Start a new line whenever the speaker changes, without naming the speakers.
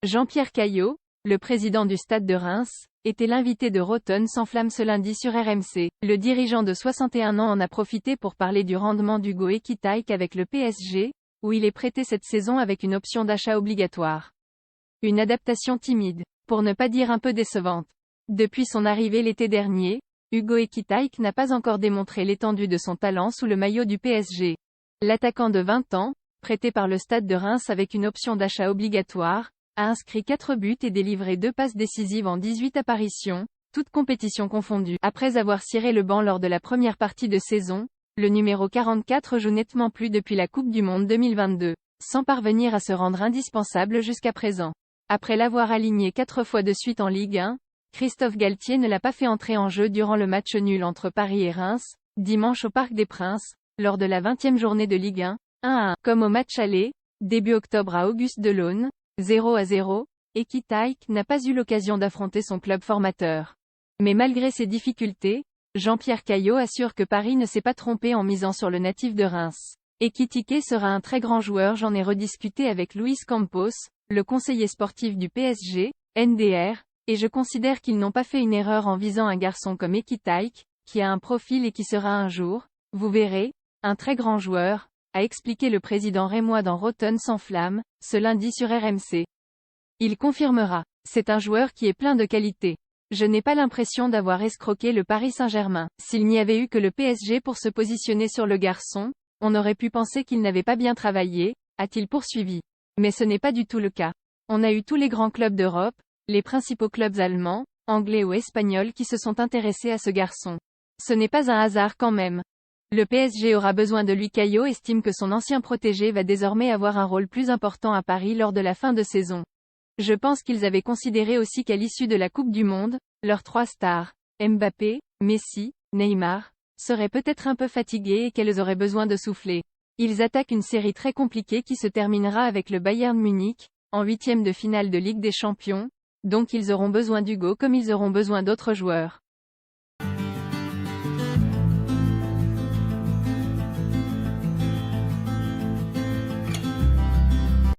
Jean-Pierre Caillot, le président du Stade de Reims, était l'invité de Rotten sans flamme ce lundi sur RMC. Le dirigeant de 61 ans en a profité pour parler du rendement d'Hugo Ekitike avec le PSG, où il est prêté cette saison avec une option d'achat obligatoire. Une adaptation timide, pour ne pas dire un peu décevante. Depuis son arrivée l'été dernier, Hugo Ekitike n'a pas encore démontré l'étendue de son talent sous le maillot du PSG. L'attaquant de 20 ans, prêté par le Stade de Reims avec une option d'achat obligatoire, a inscrit 4 buts et délivré 2 passes décisives en 18 apparitions, toutes compétitions confondues. Après avoir ciré le banc lors de la première partie de saison, le numéro 44 joue nettement plus depuis la Coupe du Monde 2022, sans parvenir à se rendre indispensable jusqu'à présent. Après l'avoir aligné 4 fois de suite en Ligue 1, Christophe Galtier ne l'a pas fait entrer en jeu durant le match nul entre Paris et Reims, dimanche au Parc des Princes, lors de la 20e journée de Ligue 1, 1-1. Comme au match aller, début octobre à Auguste Delaune, 0-0, Ekitike n'a pas eu l'occasion d'affronter son club formateur. Mais malgré ces difficultés, Jean-Pierre Caillot assure que Paris ne s'est pas trompé en misant sur le natif de Reims. Ekitike sera un très grand joueur. J'en ai rediscuté avec Luis Campos, le conseiller sportif du PSG, NDR, et je considère qu'ils n'ont pas fait une erreur en visant un garçon comme Ekitike, qui a un profil et qui sera un jour, vous verrez, un très grand joueur, a expliqué le président rémois dans Rotten sans flamme, ce lundi sur RMC. Il confirmera. C'est un joueur qui est plein de qualités. Je n'ai pas l'impression d'avoir escroqué le Paris Saint-Germain. S'il n'y avait eu que le PSG pour se positionner sur le garçon, on aurait pu penser qu'il n'avait pas bien travaillé, a-t-il poursuivi. Mais ce n'est pas du tout le cas. On a eu tous les grands clubs d'Europe, les principaux clubs allemands, anglais ou espagnols qui se sont intéressés à ce garçon. Ce n'est pas un hasard quand même. Le PSG aura besoin de lui. Caillot estime que son ancien protégé va désormais avoir un rôle plus important à Paris lors de la fin de saison. Je pense qu'ils avaient considéré aussi qu'à l'issue de la Coupe du Monde, leurs 3 stars, Mbappé, Messi, Neymar, seraient peut-être un peu fatigués et qu'elles auraient besoin de souffler. Ils attaquent une série très compliquée qui se terminera avec le Bayern Munich, en 8e de finale de Ligue des Champions, donc ils auront besoin d'Hugo comme ils auront besoin d'autres joueurs.